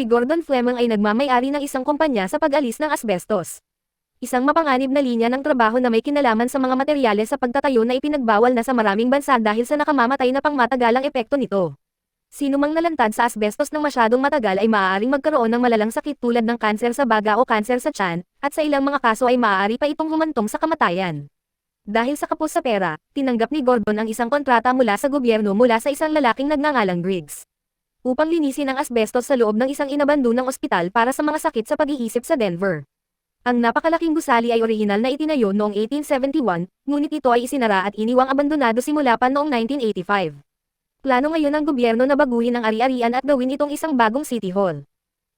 si Gordon Fleming ay nagmamay-ari ng isang kumpanya sa pag-alis ng asbestos. Isang mapanganib na linya ng trabaho na may kinalaman sa mga materyales sa pagtatayo na ipinagbawal na sa maraming bansa dahil sa nakamamatay na pangmatagalang epekto nito. Sino mang nalantad sa asbestos ng masyadong matagal ay maaaring magkaroon ng malalang sakit tulad ng kanser sa baga o kanser sa tiyan, at sa ilang mga kaso ay maaari pa itong humantong sa kamatayan. Dahil sa kapos sa pera, tinanggap ni Gordon ang isang kontrata mula sa gobyerno mula sa isang lalaking nagngangalang Griggs, upang linisin ang asbestos sa loob ng isang inabandonang ospital para sa mga sakit sa pag-iisip sa Denver. Ang napakalaking gusali ay orihinal na itinayo noong 1871, ngunit ito ay isinara at iniwang abandonado simula pa noong 1985. Plano ngayon ng gobyerno na baguhin ang ari-arian at gawin itong isang bagong city hall.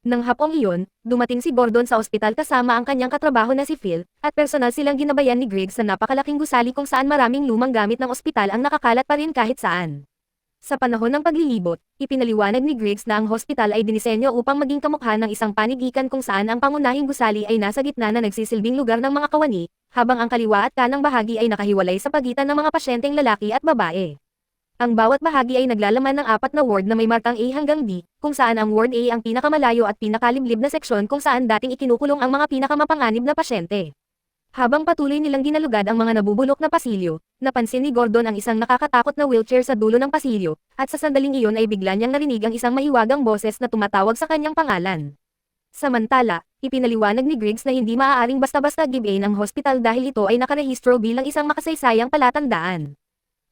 Nang hapong iyon, dumating si Gordon sa ospital kasama ang kanyang katrabaho na si Phil, at personal silang ginabayan ni Griggs sa napakalaking gusali kung saan maraming lumang gamit ng ospital ang nakakalat pa rin kahit saan. Sa panahon ng paglilibot, ipinaliwanag ni Griggs na ang hospital ay dinisenyo upang maging kamukha ng isang panigikan kung saan ang pangunahing gusali ay nasa gitna na nagsisilbing lugar ng mga kawani, habang ang kaliwa at kanang bahagi ay nakahiwalay sa pagitan ng mga pasyenteng lalaki at babae. Ang bawat bahagi ay naglalaman ng 4 na ward na may markang A hanggang D, kung saan ang Ward A ang pinakamalayo at pinakaliblib na seksyon kung saan dating ikinukulong ang mga pinakamapanganib na pasyente. Habang patuloy nilang ginalugad ang mga nabubulok na pasilyo, napansin ni Gordon ang isang nakakatakot na wheelchair sa dulo ng pasilyo, at sa sandaling iyon ay bigla niyang narinig ang isang mahiwagang boses na tumatawag sa kanyang pangalan. Samantala, ipinaliwanag ni Griggs na hindi maaaring basta-basta give-in ang hospital dahil ito ay nakarehistro bilang isang makasaysayang palatandaan.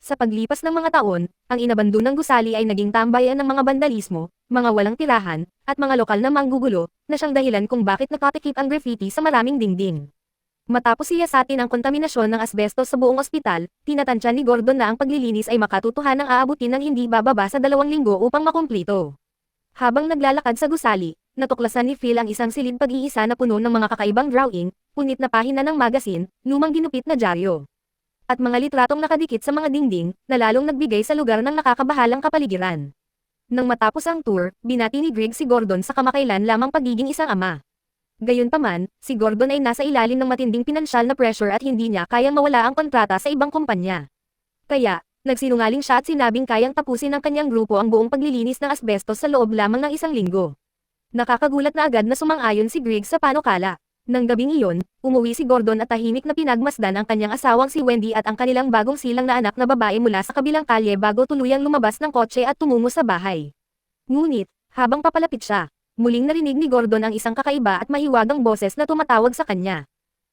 Sa paglipas ng mga taon, ang inabandonang gusali ay naging tambayan ng mga bandalismo, mga walang tirahan, at mga lokal na manggugulo, na siyang dahilan kung bakit nakatikip ang graffiti sa maraming dingding. Matapos siyasatin ang kontaminasyon ng asbestos sa buong ospital, tinatansya ni Gordon na ang paglilinis ay makatutuhanang aabutin ng hindi bababa sa 2 linggo upang makumplito. Habang naglalakad sa gusali, natuklasan ni Phil ang isang silid pag-iisa na puno ng mga kakaibang drawing, punit na pahina ng magazine, lumang ginupit na dyaryo, at mga litratong nakadikit sa mga dingding, na lalong nagbigay sa lugar ng nakakabahalang kapaligiran. Nang matapos ang tour, binati ni Griggs si Gordon sa kamakailan lamang pagiging isang ama. Gayunpaman, si Gordon ay nasa ilalim ng matinding pinansyal na pressure at hindi niya kayang mawala ang kontrata sa ibang kumpanya. Kaya, nagsinungaling siya at sinabing kayang tapusin ng kanyang grupo ang buong paglilinis ng asbestos sa loob lamang ng 1 linggo. Nakakagulat na agad na sumang-ayon si Griggs sa panukala. Nang gabing iyon, umuwi si Gordon at tahimik na pinagmasdan ang kanyang asawang si Wendy at ang kanilang bagong silang na anak na babae mula sa kabilang kalye bago tuluyang lumabas ng kotse at tumungo sa bahay. Ngunit, habang papalapit siya, muling narinig ni Gordon ang isang kakaiba at mahiwagang boses na tumatawag sa kanya.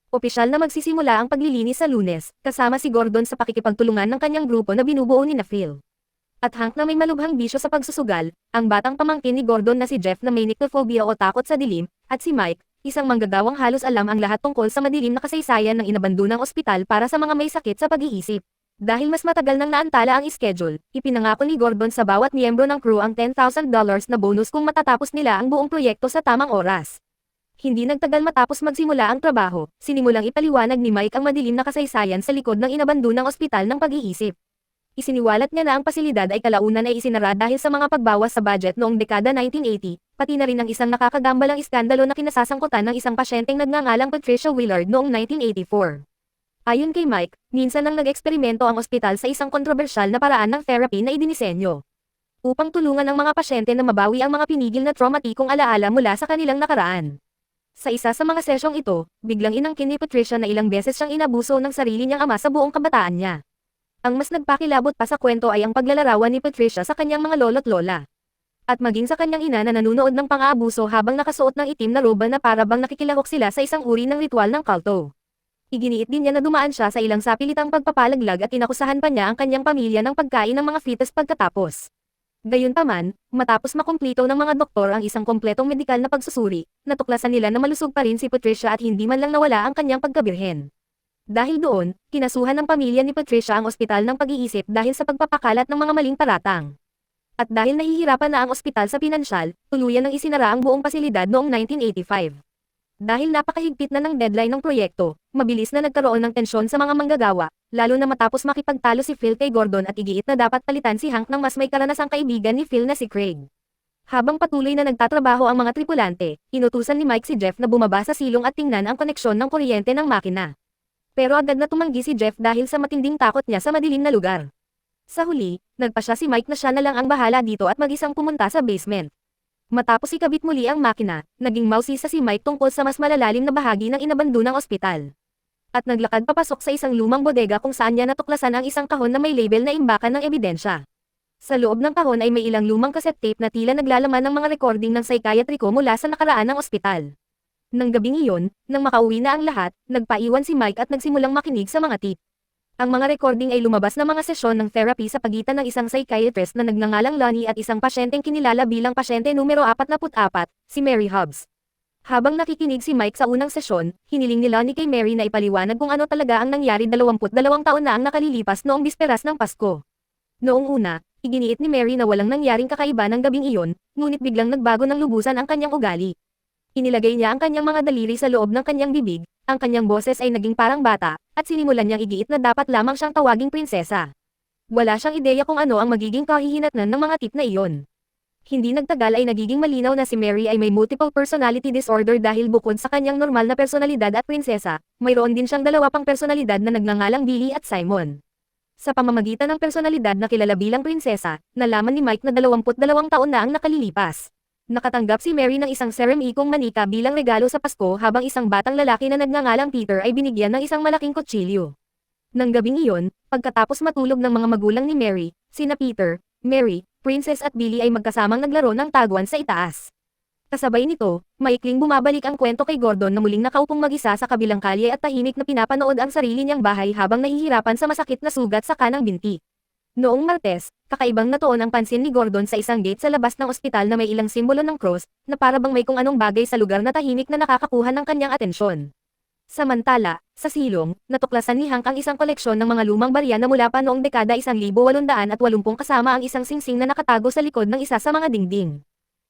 Opisyal na magsisimula ang paglilinis sa Lunes, kasama si Gordon sa pakikipagtulungan ng kanyang grupo na binubuo ni Phil. At Hank na may malubhang bisyo sa pagsusugal, ang batang pamangkin ni Gordon na si Jeff na may nyctophobia o takot sa dilim, at si Mike, isang manggagawang halos alam ang lahat tungkol sa madilim na kasaysayan ng inabandonang ospital para sa mga may sakit sa pag-iisip. Dahil mas matagal nang naantala ang schedule, ipinangako ni Gordon sa bawat miyembro ng crew ang $10,000 na bonus kung matatapos nila ang buong proyekto sa tamang oras. Hindi nagtagal matapos magsimula ang trabaho, sinimulang ipaliwanag ni Mike ang madilim na kasaysayan sa likod ng inabandonang ospital ng pag-iisip. Isiniwalat niya na ang pasilidad ay kalaunan ay isinara dahil sa mga pagbawas sa budget noong dekada 1980, pati na rin ang isang nakakagambalang iskandalo na kinasasangkutan ng isang pasyenteng nagngangalang Patricia Willard noong 1984. Ayon kay Mike, minsan nang nag-eksperimento ang ospital sa isang kontrobersyal na paraan ng therapy na idinisenyo upang tulungan ang mga pasyente na mabawi ang mga pinigil na traumatikong alaala mula sa kanilang nakaraan. Sa isa sa mga sesyong ito, biglang inangkin ni Patricia na ilang beses siyang inabuso ng sarili niyang ama sa buong kabataan niya. Ang mas nagpakilabot pa sa kwento ay ang paglalarawan ni Patricia sa kanyang mga lolo't lola. At maging sa kanyang ina na nanunood ng pang-aabuso habang nakasuot ng itim na roba na para bang nakikilahok sila sa isang uri ng ritual ng kulto. Iginiit din niya na dumaan siya sa ilang sapilitang pagpapalaglag at inakusahan pa niya ang kanyang pamilya ng pagkain ng mga fetus pagkatapos. Gayunpaman, matapos makumplito ng mga doktor ang isang kompletong medikal na pagsusuri, natuklasan nila na malusog pa rin si Patricia at hindi man lang nawala ang kanyang pagkabirhen. Dahil doon, kinasuhan ng pamilya ni Patricia ang ospital ng pag-iisip dahil sa pagpapakalat ng mga maling paratang. At dahil nahihirapan na ang ospital sa pinansyal, tuluyan ng isinara ang buong pasilidad noong 1985. Dahil napakahigpit na ng deadline ng proyekto, mabilis na nagkaroon ng tensyon sa mga manggagawa, lalo na matapos makipagtalo si Phil kay Gordon at igiit na dapat palitan si Hank ng mas may karanasang kaibigan ni Phil na si Craig. Habang patuloy na nagtatrabaho ang mga tripulante, inutusan ni Mike si Jeff na bumaba sa silong at tingnan ang koneksyon ng kuryente ng makina. Pero agad na tumanggi si Jeff dahil sa matinding takot niya sa madilim na lugar. Sa huli, nagpasya si Mike na siya na lang ang bahala dito at mag-isang pumunta sa basement. Matapos ikabit muli ang makina, naging mausisa si Mike tungkol sa mas malalalim na bahagi ng inabandonang ospital. At naglakad papasok sa isang lumang bodega kung saan niya natuklasan ang isang kahon na may label na imbakan ng ebidensya. Sa loob ng kahon ay may ilang lumang cassette tape na tila naglalaman ng mga recording ng psychiatriko mula sa nakaraan ng ospital. Nang gabing iyon, nang makauwi na ang lahat, nagpaiwan si Mike at nagsimulang makinig sa mga tape. Ang mga recording ay lumabas na mga sesyon ng therapy sa pagitan ng isang psychiatrist na nagngangalang Lonnie at isang pasyenteng kinilala bilang pasyente numero 44, si Mary Hobbs. Habang nakikinig si Mike sa unang sesyon, hiniling ni Lonnie kay Mary na ipaliwanag kung ano talaga ang nangyari 22 taon na ang nakalilipas noong bisperas ng Pasko. Noong una, iginiit ni Mary na walang nangyaring kakaiba ng gabing iyon, ngunit biglang nagbago ng lubusan ang kanyang ugali. Inilagay niya ang kanyang mga daliri sa loob ng kanyang bibig, ang kanyang boses ay naging parang bata, at sinimulan niyang igiit na dapat lamang siyang tawaging prinsesa. Wala siyang ideya kung ano ang magiging kahihinatnan ng mga tip na iyon. Hindi nagtagal ay nagiging malinaw na si Mary ay may multiple personality disorder dahil bukod sa kanyang normal na personalidad at prinsesa, mayroon din siyang dalawa pang personalidad na nagngangalang Billy at Simon. Sa pamamagitan ng personalidad na kilala bilang prinsesa, nalaman ni Mike na 22 taon na ang nakalilipas. Nakatanggap si Mary ng isang seramikong manika bilang regalo sa Pasko habang isang batang lalaki na nagngangalang Peter ay binigyan ng isang malaking kutsilyo. Nang gabing iyon, pagkatapos matulog ng mga magulang ni Mary, sina Peter, Mary, Princess at Billy ay magkasamang naglaro ng taguan sa itaas. Kasabay nito, maikling bumabalik ang kwento kay Gordon na muling nakaupong mag-isa sa kabilang kalye at tahimik na pinapanood ang sarili niyang bahay habang nahihirapan sa masakit na sugat sa kanang binti. Noong Martes, kakaibang natuon ang pansin ni Gordon sa isang gate sa labas ng ospital na may ilang simbolo ng cross, na para bang may kung anong bagay sa lugar na tahimik na nakakakuha ng kanyang atensyon. Samantala, sa silong, natuklasan ni Hank ang isang koleksyon ng mga lumang barya na mula pa noong dekada 1880 kasama ang isang singsing na nakatago sa likod ng isa sa mga dingding.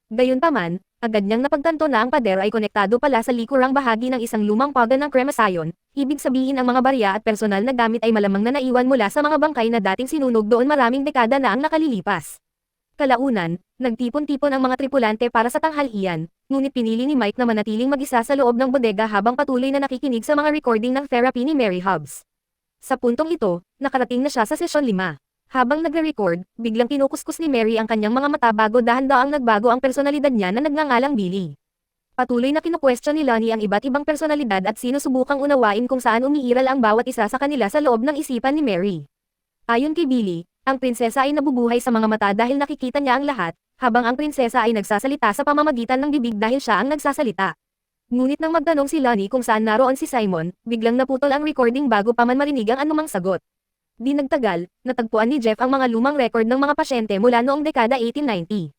Gayunpaman, agad niyang napagtanto na ang pader ay konektado pala sa likurang bahagi ng isang lumang pader ng kremasayon, ibig sabihin ang mga barya at personal na gamit ay malamang na naiwan mula sa mga bangkay na dating sinunog doon maraming dekada na ang nakalilipas. Kalaunan, nagtipon-tipon ang mga tripulante para sa tanghalian, ngunit pinili ni Mike na manatiling mag-isa sa loob ng bodega habang patuloy na nakikinig sa mga recording ng therapy ni Mary Hobbs. Sa puntong ito, nakarating na siya sa sesyon 5. Habang nagre-record, biglang kinukuskus ni Mary ang kanyang mga mata bago dahan-daang nagbago ang personalidad niya na nagngangalang Billy. Patuloy na kinu-question ni Lonnie ang iba't ibang personalidad at sinusubukang unawain kung saan umiiral ang bawat isa sa kanila sa loob ng isipan ni Mary. Ayon kay Billy, ang prinsesa ay nabubuhay sa mga mata dahil nakikita niya ang lahat, habang ang prinsesa ay nagsasalita sa pamamagitan ng bibig dahil siya ang nagsasalita. Ngunit nang magtanong si Lonnie kung saan naroon si Simon, biglang naputol ang recording bago pa man marinig ang anumang sagot. Di nagtagal, natagpuan ni Jeff ang mga lumang record ng mga pasyente mula noong dekada 1890.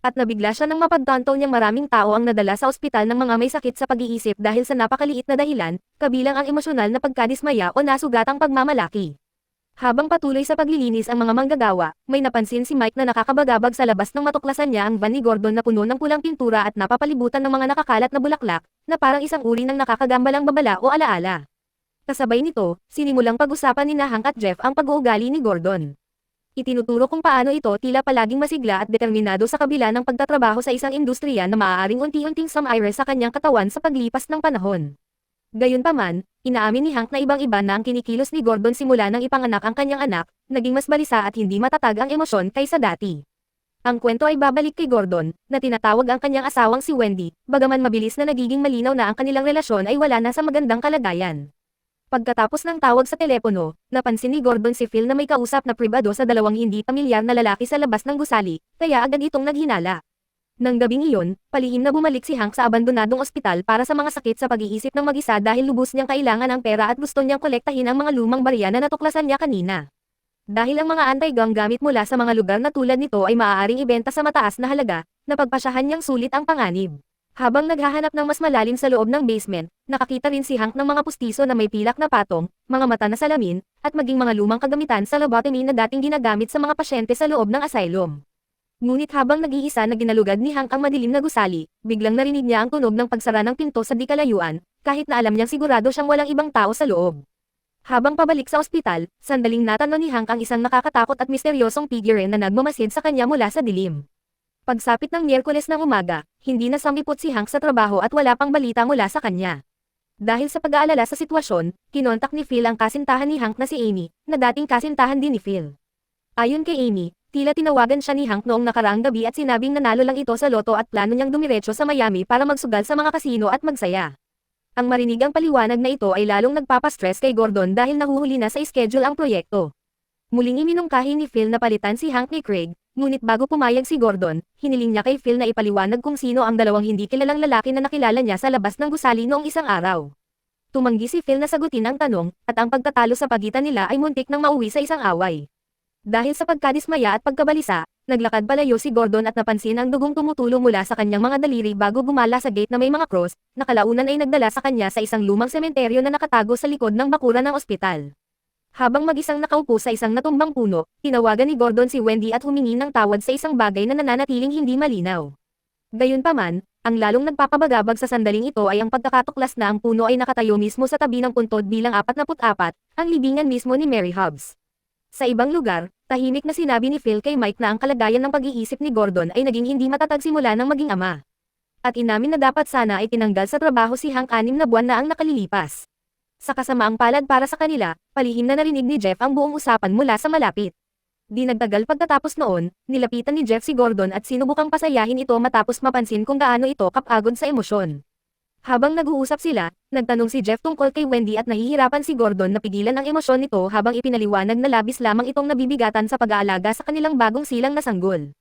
At nabigla siya nang mapagtanto niyang maraming tao ang nadala sa ospital ng mga may sakit sa pag-iisip dahil sa napakaliit na dahilan, kabilang ang emosyonal na pagkadismaya o nasugatang pagmamalaki. Habang patuloy sa paglilinis ang mga manggagawa, may napansin si Mike na nakakabagabag sa labas nang matuklasan niya ang van ni Gordon na puno ng pulang pintura at napapalibutan ng mga nakakalat na bulaklak, na parang isang uri ng nakakagambalang babala o alaala. Kasabay nito, sinimulang pag-usapan ni Hank at Jeff ang pag-uugali ni Gordon. Itinuturo kung paano ito tila palaging masigla at determinado sa kabila ng pagtatrabaho sa isang industriya na maaaring unti-unting sumaire sa kanyang katawan sa paglipas ng panahon. Gayunpaman, inaamin ni Hank na ibang-iba na ang kinikilos ni Gordon simula nang ipanganak ang kanyang anak, naging mas balisa at hindi matatag ang emosyon kaysa dati. Ang kwento ay babalik kay Gordon, na tinatawag ang kanyang asawang si Wendy, bagaman mabilis na nagiging malinaw na ang kanilang relasyon ay wala na sa magandang kalagayan. Pagkatapos ng tawag sa telepono, napansin ni Gordon si Phil na may kausap na pribado sa dalawang hindi pamilyar na lalaki sa labas ng gusali, kaya agad itong naghinala. Nang gabing iyon, palihim na bumalik si Hank sa abandonadong ospital para sa mga sakit sa pag-iisip ng mag-isa dahil lubos niyang kailangan ng pera at gusto niyang kolektahin ang mga lumang barya na natuklasan niya kanina. Dahil ang mga anti-gang gamit mula sa mga lugar na tulad nito ay maaaring ibenta sa mataas na halaga, napagpasyahan niyang sulit ang panganib. Habang naghahanap ng mas malalim sa loob ng basement, nakakita rin si Hank ng mga pustiso na may pilak na patong, mga mata na salamin, at maging mga lumang kagamitan sa lobotomy na dating ginagamit sa mga pasyente sa loob ng asylum. Ngunit habang nag-iisa na ginalugad ni Hank ang madilim na gusali, biglang narinig niya ang tunog ng pagsara ng pinto sa di kalayuan, kahit na alam niyang sigurado siyang walang ibang tao sa loob. Habang pabalik sa ospital, sandaling natanong ni Hank ang isang nakakatakot at misteryosong figure na nagmamasid sa kanya mula sa dilim. Pagsapit ng Miyerkules ng umaga, hindi na sumipot si Hank sa trabaho at wala pang balita mula sa kanya. Dahil sa pag-aalala sa sitwasyon, kinontak ni Phil ang kasintahan ni Hank na si Amy, na dating kasintahan din ni Phil. Ayon kay Amy, Tila tinawagan siya ni Hank noong nakaraang gabi at sinabing nanalo lang ito sa loto at plano niyang dumiretso sa Miami para magsugal sa mga kasino at magsaya. Ang marinig ang paliwanag na ito ay lalong nagpapastress kay Gordon dahil nahuhuli na sa schedule ang proyekto. Muling iminungkahi ni Phil na palitan si Hank ni Craig, ngunit bago pumayag si Gordon, hiniling niya kay Phil na ipaliwanag kung sino ang dalawang hindi kilalang lalaki na nakilala niya sa labas ng gusali noong isang araw. Tumanggi si Phil na sagutin ang tanong, at ang pagtatalo sa pagitan nila ay muntik nang mauwi sa isang away. Dahil sa pagkadismaya at pagkabalisa, naglakad palayo si Gordon at napansin ang dugong tumutulo mula sa kanyang mga daliri bago gumala sa gate na may mga cross, na kalaunan ay nagdala sa kanya sa isang lumang sementeryo na nakatago sa likod ng bakuran ng ospital. Habang mag-isang nakaupo sa isang natumbang puno, tinawagan ni Gordon si Wendy at humingi ng tawad sa isang bagay na nananatiling hindi malinaw. Gayunpaman, ang lalong nagpapabagabag sa sandaling ito ay ang pagkakatuklas na ang puno ay nakatayo mismo sa tabi ng puntod bilang 44, ang libingan mismo ni Mary Hobbs. Sa ibang lugar, tahimik na sinabi ni Phil kay Mike na ang kalagayan ng pag-iisip ni Gordon ay naging hindi matatag simula ng maging ama. At inamin na dapat sana ay tinanggal sa trabaho si Hank 6 na buwan na ang nakalilipas. Sa kasamaang palad para sa kanila, palihim na narinig ni Jeff ang buong usapan mula sa malapit. Di nagtagal pagkatapos noon, nilapitan ni Jeff si Gordon at sinubukang pasayahin ito matapos mapansin kung gaano ito kapagod sa emosyon. Habang nag-uusap sila, nagtanong si Jeff tungkol kay Wendy at nahihirapan si Gordon na pigilan ang emosyon nito habang ipinaliwanag na labis lamang itong nabibigatan sa pag-aalaga sa kanilang bagong silang na sanggol.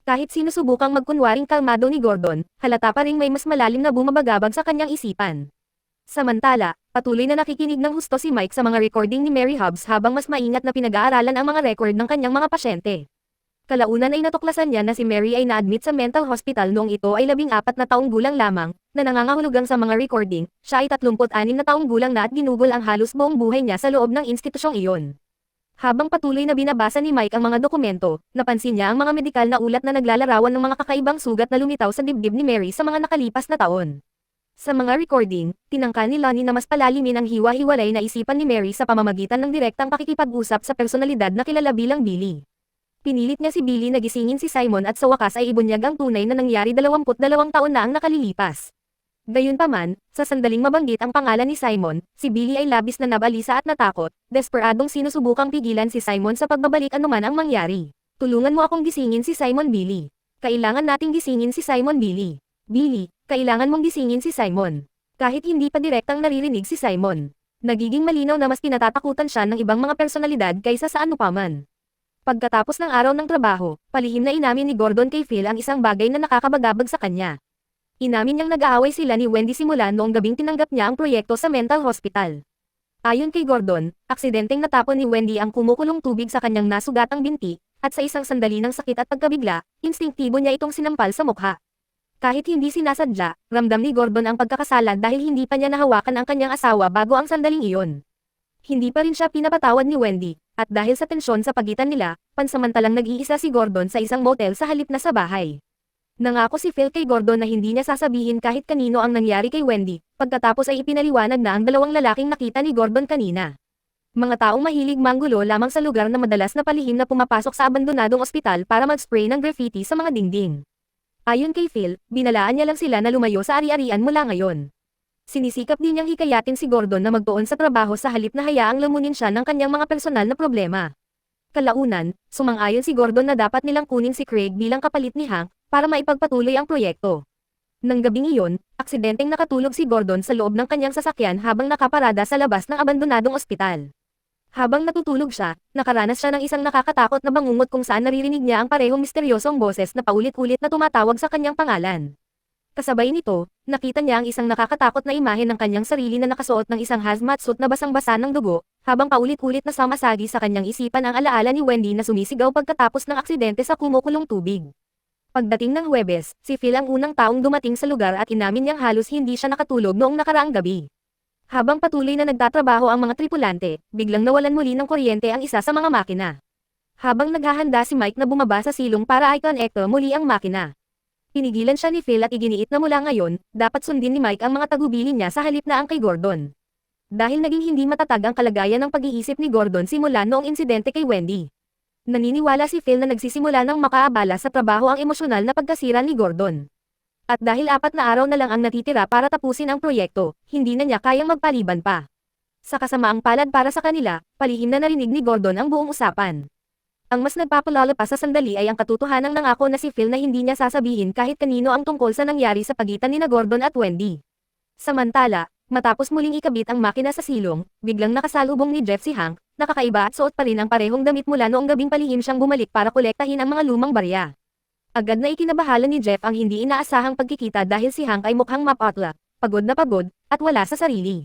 Kahit sinusubukang magkunwaring kalmado ni Gordon, halata pa ring may mas malalim na bumabagabag sa kanyang isipan. Samantala, patuloy na nakikinig ng husto si Mike sa mga recording ni Mary Hobbs habang mas maingat na pinag-aaralan ang mga record ng kanyang mga pasyente. Kalaunan ay natuklasan niya na si Mary ay na-admit sa mental hospital noong ito ay 14 na taong gulang lamang, na nangangahulugang sa mga recording, siya ay 36 na taong gulang na at ginugol ang halos buong buhay niya sa loob ng institusyong iyon. Habang patuloy na binabasa ni Mike ang mga dokumento, napansin niya ang mga medikal na ulat na naglalarawan ng mga kakaibang sugat na lumitaw sa dibdib ni Mary sa mga nakalipas na taon. Sa mga recording, tinangka ni Lonnie na mas palalimin ang hiwa-hiwalay na isipan ni Mary sa pamamagitan ng direktang pakikipag-usap sa personalidad na kilala bilang Billy. Pinilit niya si Billy na gisingin si Simon at sa wakas ay ibunyag ang tunay na nangyari 22 taon na ang nakalilipas. Gayunpaman, sa sandaling mabanggit ang pangalan ni Simon, si Billy ay labis na nabalisa at natakot, desperadong sinusubukang pigilan si Simon sa pagbabalik anuman ang mangyari. Tulungan mo akong gisingin si Simon, Billy. Kailangan nating gisingin si Simon, Billy. Billy, kailangan mong gisingin si Simon. Kahit hindi pa direktang naririnig si Simon, nagiging malinaw na mas kinatatakutan siya ng ibang mga personalidad kaysa sa anupaman. Pagkatapos ng araw ng trabaho, palihim na inamin ni Gordon kay Phil ang isang bagay na nakakabagabag sa kanya. Inamin niyang nag-aaway sila ni Wendy simula noong gabing tinanggap niya ang proyekto sa mental hospital. Ayon kay Gordon, aksidenteng natapon ni Wendy ang kumukulong tubig sa kanyang nasugatang binti, at sa isang sandali ng sakit at pagkabigla, instinktibo niya itong sinampal sa mukha. Kahit hindi sinasadya, ramdam ni Gordon ang pagkakasala dahil hindi pa niya nahawakan ang kanyang asawa bago ang sandaling iyon. Hindi pa rin siya pinapatawad ni Wendy, at dahil sa tensyon sa pagitan nila, pansamantalang nag-iisa si Gordon sa isang motel sa halip na sa bahay. Nangako si Phil kay Gordon na hindi niya sasabihin kahit kanino ang nangyari kay Wendy, pagkatapos ay ipinaliwanag na ang dalawang lalaking nakita ni Gordon kanina. Mga taong mahilig manggulo lamang sa lugar na madalas na palihim na pumapasok sa abandonadong ospital para mag-spray ng graffiti sa mga dingding. Ayon kay Phil, binalaan niya lang sila na lumayo sa ari-arian mula ngayon. Sinisikap din niyang hikayatin si Gordon na magtuon sa trabaho sa halip na hayaang lamunin siya ng kanyang mga personal na problema. Kalaunan, sumang-ayon si Gordon na dapat nilang kunin si Craig bilang kapalit ni Hank, para maipagpatuloy ang proyekto. Nang gabing iyon, aksidenteng nakatulog si Gordon sa loob ng kanyang sasakyan habang nakaparada sa labas ng abandonadong ospital. Habang natutulog siya, nakaranas siya ng isang nakakatakot na bangungot kung saan naririnig niya ang parehong misteryosong boses na paulit-ulit na tumatawag sa kanyang pangalan. Kasabay nito, nakita niya ang isang nakakatakot na imahe ng kanyang sarili na nakasuot ng isang hazmat suit na basang-basa ng dugo, habang paulit-ulit na samasagi sa kanyang isipan ang alaala ni Wendy na sumisigaw pagkatapos ng aksidente sa kumukulong tubig. Pagdating ng Huwebes, si Phil ang unang taong dumating sa lugar at inamin niyang halos hindi siya nakatulog noong nakaraang gabi. Habang patuloy na nagtatrabaho ang mga tripulante, biglang nawalan muli ng kuryente ang isa sa mga makina. Habang naghahanda si Mike na bumaba sa silong para i-connect muli ang makina. Pinigilan siya ni Phil at iginiit na mula ngayon, dapat sundin ni Mike ang mga tagubilin niya sa halip na ang kay Gordon. Dahil naging hindi matatag ang kalagayan ng pag-iisip ni Gordon simula noong insidente kay Wendy. Naniniwala si Phil na nagsisimula ng makaabala sa trabaho ang emosyonal na pagkasira ni Gordon. At dahil 4 na araw na lang ang natitira para tapusin ang proyekto, hindi na niya kayang magpaliban pa. Sa kasamaang palad para sa kanila, palihim na narinig ni Gordon ang buong usapan. Ang mas nagpapalala pa sa sandali ay ang katotohanang nangako na si Phil na hindi niya sasabihin kahit kanino ang tungkol sa nangyari sa pagitan ni Gordon at Wendy. Samantala, matapos muling ikabit ang makina sa silong, biglang nakasalubong ni Jeff si Hank, nakakaiba at suot pa rin ang parehong damit mula noong gabing palihim siyang bumalik para kolektahin ang mga lumang barya. Agad na ikinabahala ni Jeff ang hindi inaasahang pagkikita dahil si Hank ay mukhang mapotla, pagod na pagod, at wala sa sarili.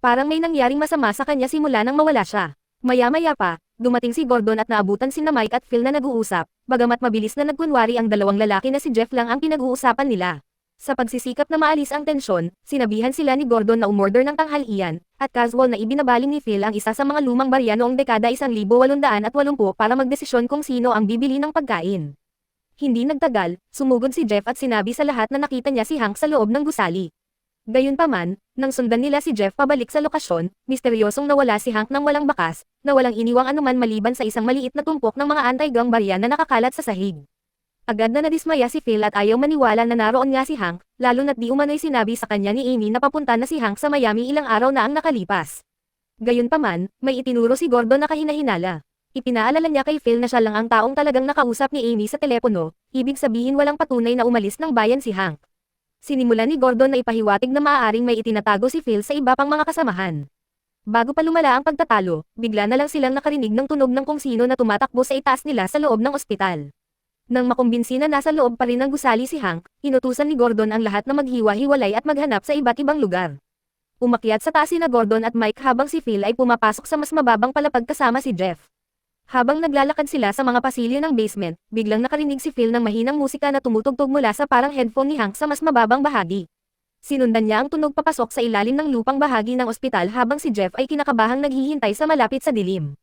Parang may nangyaring masama sa kanya simula nang mawala siya. Maya-maya pa, dumating si Gordon at naabutan sina Mike at Phil na nag-uusap, bagamat mabilis na nagkunwari ang dalawang lalaki na si Jeff lang ang pinag-uusapan nila. Sa pagsisikap na maalis ang tensyon, sinabihan sila ni Gordon na umorder ng tanghalian, at casual na ibinabaling ni Phil ang isa sa mga lumang barya noong dekada 1880 para magdesisyon kung sino ang bibili ng pagkain. Hindi nagtagal, sumugod si Jeff at sinabi sa lahat na nakita niya si Hank sa loob ng gusali. Gayunpaman, nang sundan nila si Jeff pabalik sa lokasyon, misteryosong nawala si Hank nang walang bakas, na walang iniwang anuman maliban sa isang maliit na tumpok ng mga anti-gang barya na nakakalat sa sahig. Agad na nadismaya si Phil at ayaw maniwala na naroon nga si Hank, lalo na't di umano'y sinabi sa kanya ni Amy na papunta na si Hank sa Miami ilang araw na ang nakalipas. Gayunpaman, may itinuro si Gordon na kahina-hinala. Ipinaalala niya kay Phil na siya lang ang taong talagang nakausap ni Amy sa telepono, ibig sabihin walang patunay na umalis ng bayan si Hank. Sinimulan ni Gordon na ipahiwatig na maaaring may itinatago si Phil sa iba pang mga kasamahan. Bago pa lumala ang pagtatalo, bigla na lang silang nakarinig ng tunog ng kung sino na tumatakbo sa itaas nila sa loob ng ospital. Nang makumbinsi na nasa loob pa rin ng gusali si Hank, inutusan ni Gordon ang lahat na maghiwa-hiwalay at maghanap sa iba't ibang lugar. Umakyat sa taas sina Gordon at Mike habang si Phil ay pumapasok sa mas mababang palapag kasama si Jeff. Habang naglalakad sila sa mga pasilyo ng basement, biglang nakarinig si Phil ng mahinang musika na tumutugtog mula sa parang headphone ni Hank sa mas mababang bahagi. Sinundan niya ang tunog papasok sa ilalim ng lupang bahagi ng ospital habang si Jeff ay kinakabahang naghihintay sa malapit sa dilim.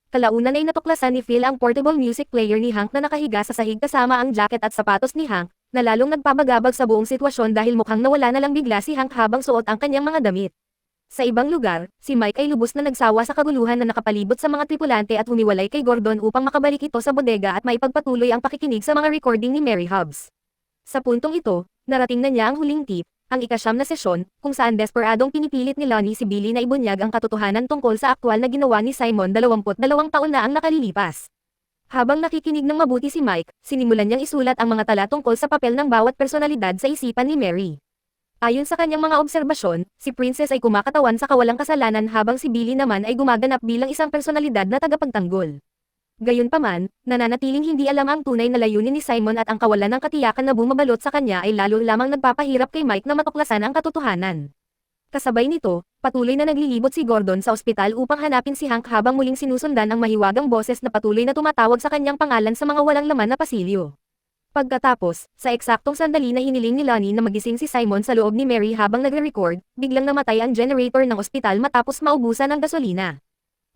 Kalaunan ay natuklasan ni Phil ang portable music player ni Hank na nakahiga sa sahig kasama ang jacket at sapatos ni Hank, na lalong nagpabagabag sa buong sitwasyon dahil mukhang nawala na lang bigla si Hank habang suot ang kanyang mga damit. Sa ibang lugar, si Mike ay lubos na nagsawa sa kaguluhan na nakapalibot sa mga tripulante at humiwalay kay Gordon upang makabalik ito sa bodega at maipagpatuloy ang pakikinig sa mga recording ni Mary Hobbs. Sa puntong ito, narating na niya ang huling tip, ang ika-9 na sesyon, kung saan desperadong pinipilit ni Lonnie si Billy na ibunyag ang katotohanan tungkol sa aktwal na ginawa ni Simon 22 taon na ang nakalilipas. Habang nakikinig ng mabuti si Mike, sinimulan niyang isulat ang mga tala tungkol sa papel ng bawat personalidad sa isipan ni Mary. Ayon sa kanyang mga obserbasyon, si Princess ay kumakatawan sa kawalang kasalanan habang si Billy naman ay gumaganap bilang isang personalidad na tagapagtanggol. Gayunpaman, nananatiling hindi alam ang tunay na layunin ni Simon at ang kawalan ng katiyakan na bumabalot sa kanya ay lalo lamang nagpapahirap kay Mike na matuklasan ang katotohanan. Kasabay nito, patuloy na naglilibot si Gordon sa ospital upang hanapin si Hank habang muling sinusundan ang mahiwagang boses na patuloy na tumatawag sa kanyang pangalan sa mga walang laman na pasilyo. Pagkatapos, sa eksaktong sandali na hiniling ni Lonnie na magising si Simon sa loob ni Mary habang nagre-record, biglang namatay ang generator ng ospital matapos maubusan ng gasolina.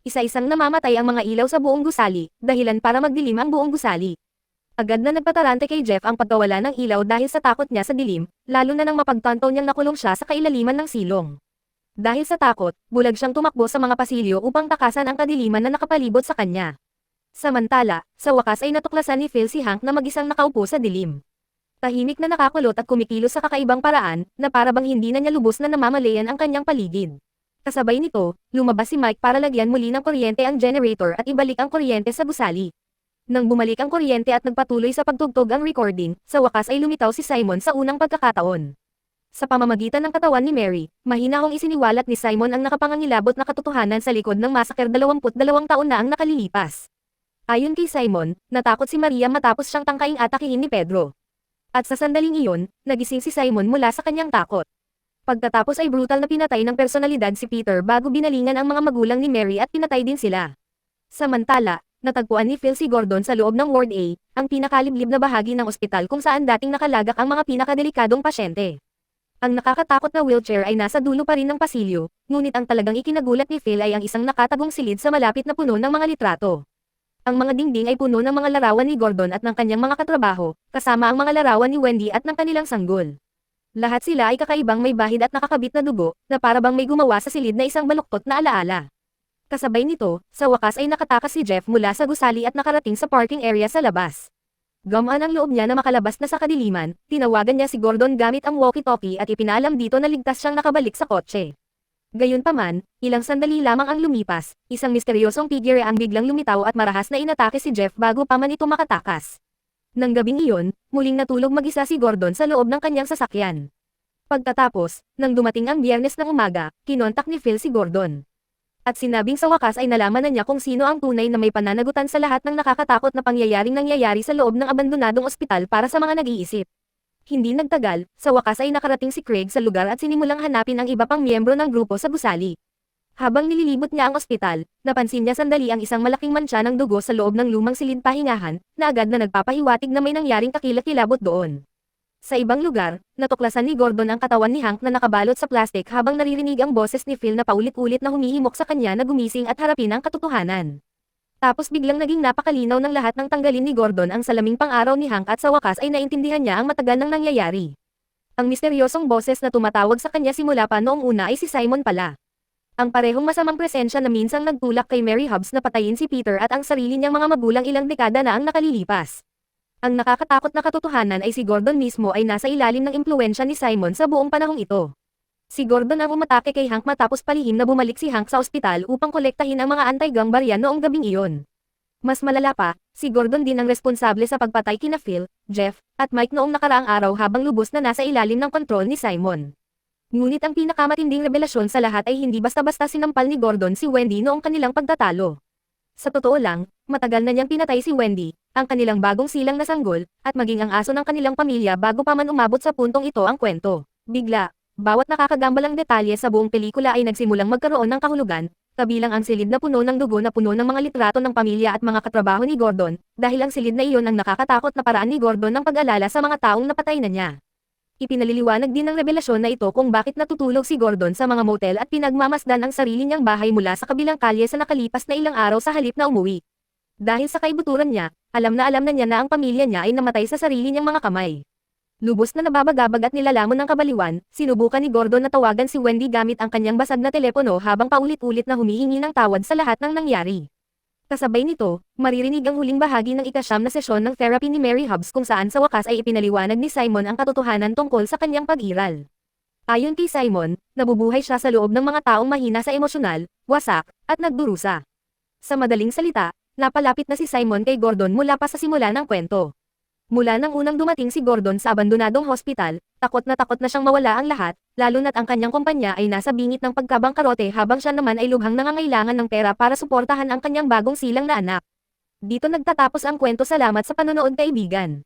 Isa-isang namamatay ang mga ilaw sa buong gusali, dahilan para magdilim ang buong gusali. Agad na nagpatarante kay Jeff ang pagkawala ng ilaw dahil sa takot niya sa dilim, lalo na nang mapagtanto niyang nakulong siya sa kailaliman ng silong. Dahil sa takot, bulag siyang tumakbo sa mga pasilyo upang takasan ang kadiliman na nakapalibot sa kanya. Samantala, sa wakas ay natuklasan ni Phil si Hank na mag-isang nakaupo sa dilim. Tahimik na nakakulot at kumikilos sa kakaibang paraan, na para bang hindi na niya lubos na namamalayan ang kanyang paligid. Kasabay nito, lumabas si Mike para lagyan muli ng kuryente ang generator at ibalik ang kuryente sa gusali. Nang bumalik ang kuryente at nagpatuloy sa pagtugtog ang recording, sa wakas ay lumitaw si Simon sa unang pagkakataon. Sa pamamagitan ng katawan ni Mary, mahinahong isiniwalat ni Simon ang nakapangangilabot na katotohanan sa likod ng massacre 22 taon na ang nakalilipas. Ayon kay Simon, natakot si Maria matapos siyang tangkaing atakihin ni Pedro. At sa sandaling iyon, nagising si Simon mula sa kanyang takot. Pagkatapos ay brutal na pinatay ng personalidad si Peter bago binalingan ang mga magulang ni Mary at pinatay din sila. Samantala, natagpuan ni Phil si Gordon sa loob ng Ward A, ang pinakaliblib na bahagi ng ospital kung saan dating nakalagak ang mga pinakadelikadong pasyente. Ang nakakatakot na wheelchair ay nasa dulo pa rin ng pasilyo, ngunit ang talagang ikinagulat ni Phil ay ang isang nakatagong silid sa malapit na puno ng mga litrato. Ang mga dingding ay puno ng mga larawan ni Gordon at ng kanyang mga katrabaho, kasama ang mga larawan ni Wendy at ng kanilang sanggol. Lahat sila ay kakaibang may bahid at nakakabit na dugo, na para bang may gumawa sa silid na isang baluktot na alaala. Kasabay nito, sa wakas ay nakatakas si Jeff mula sa gusali at nakarating sa parking area sa labas. Gumaan ang loob niya na makalabas na sa kadiliman, tinawagan niya si Gordon gamit ang walkie-talkie at ipinaalam dito na ligtas siyang nakabalik sa kotse. Gayunpaman, ilang sandali lamang ang lumipas, isang misteryosong figure ang biglang lumitaw at marahas na inatake si Jeff bago pa man ito makatakas. Nang gabing iyon, muling natulog mag-isa si Gordon sa loob ng kanyang sasakyan. Pagkatapos, nang dumating ang Biyernes ng umaga, kinontak ni Phil si Gordon. At sinabing sa wakas ay nalaman na niya kung sino ang tunay na may pananagutan sa lahat ng nakakatakot na pangyayaring nangyayari sa loob ng abandonadong ospital para sa mga nag-iisip. Hindi nagtagal, sa wakas ay nakarating si Craig sa lugar at sinimulang hanapin ang iba pang miyembro ng grupo sa gusali. Habang nililibot niya ang ospital, napansin niya sandali ang isang malaking mantsa ng dugo sa loob ng lumang silid pahingahan, na agad na nagpapahiwatig na may nangyaring kakilakilabot doon. Sa ibang lugar, natuklasan ni Gordon ang katawan ni Hank na nakabalot sa plastik habang naririnig ang boses ni Phil na paulit-ulit na humihimok sa kanya na gumising at harapin ang katotohanan. Tapos biglang naging napakalinaw ng lahat ng tanggalin ni Gordon ang salaming pang-araw ni Hank at sa wakas ay naintindihan niya ang matagal nang nangyayari. Ang misteryosong boses na tumatawag sa kanya simula pa noong una ay si Simon pala. Ang parehong masamang presensya na minsang nagtulak kay Mary Hobbs na patayin si Peter at ang sarili niyang mga magulang ilang dekada na ang nakalilipas. Ang nakakatakot na katotohanan ay si Gordon mismo ay nasa ilalim ng impluwensya ni Simon sa buong panahong ito. Si Gordon ang umatake kay Hank matapos palihim na bumalik si Hank sa ospital upang kolektahin ang mga anti-gang barya noong gabing iyon. Mas malala pa, si Gordon din ang responsable sa pagpatay kina Phil, Jeff, at Mike noong nakaraang araw habang lubos na nasa ilalim ng kontrol ni Simon. Ngunit ang pinakamatinding revelasyon sa lahat ay hindi basta-basta sinampal ni Gordon si Wendy noong kanilang pagtatalo. Sa totoo lang, matagal na niyang pinatay si Wendy, ang kanilang bagong silang na sanggol, at maging ang aso ng kanilang pamilya bago pa man umabot sa puntong ito ang kwento. Bigla, bawat nakakagambalang detalye sa buong pelikula ay nagsimulang magkaroon ng kahulugan, kabilang ang silid na puno ng dugo na puno ng mga litrato ng pamilya at mga katrabaho ni Gordon, dahil ang silid na iyon ang nakakatakot na paraan ni Gordon ng pag-alala sa mga taong napatay na niya. Ipinaliliwanag din ng revelasyon na ito kung bakit natutulog si Gordon sa mga motel at pinagmamasdan ang sarili niyang bahay mula sa kabilang kalye sa nakalipas na ilang araw sa halip na umuwi. Dahil sa kaibuturan niya, alam na niya na ang pamilya niya ay namatay sa sarili niyang mga kamay. Lubos na nababagabag at nilalamon ng kabaliwan, sinubukan ni Gordon na tawagan si Wendy gamit ang kanyang basag na telepono habang paulit-ulit na humihingi ng tawad sa lahat ng nangyari. Kasabay nito, maririnig ang huling bahagi ng ika-9 na sesyon ng therapy ni Mary Hobbs kung saan sa wakas ay ipinaliwanag ni Simon ang katotohanan tungkol sa kanyang pag-iral. Ayon kay Simon, nabubuhay siya sa loob ng mga taong mahina sa emosyonal, wasak, at nagdurusa. Sa madaling salita, napalapit na si Simon kay Gordon mula pa sa simula ng kwento. Mula nang unang dumating si Gordon sa abandonadong hospital, takot na siyang mawala ang lahat, lalo na't ang kanyang kumpanya ay nasa bingit ng pagkabangkarote habang siya naman ay lubhang nangangailangan ng pera para suportahan ang kanyang bagong silang na anak. Dito nagtatapos ang kwento. Salamat sa panonood kaibigan.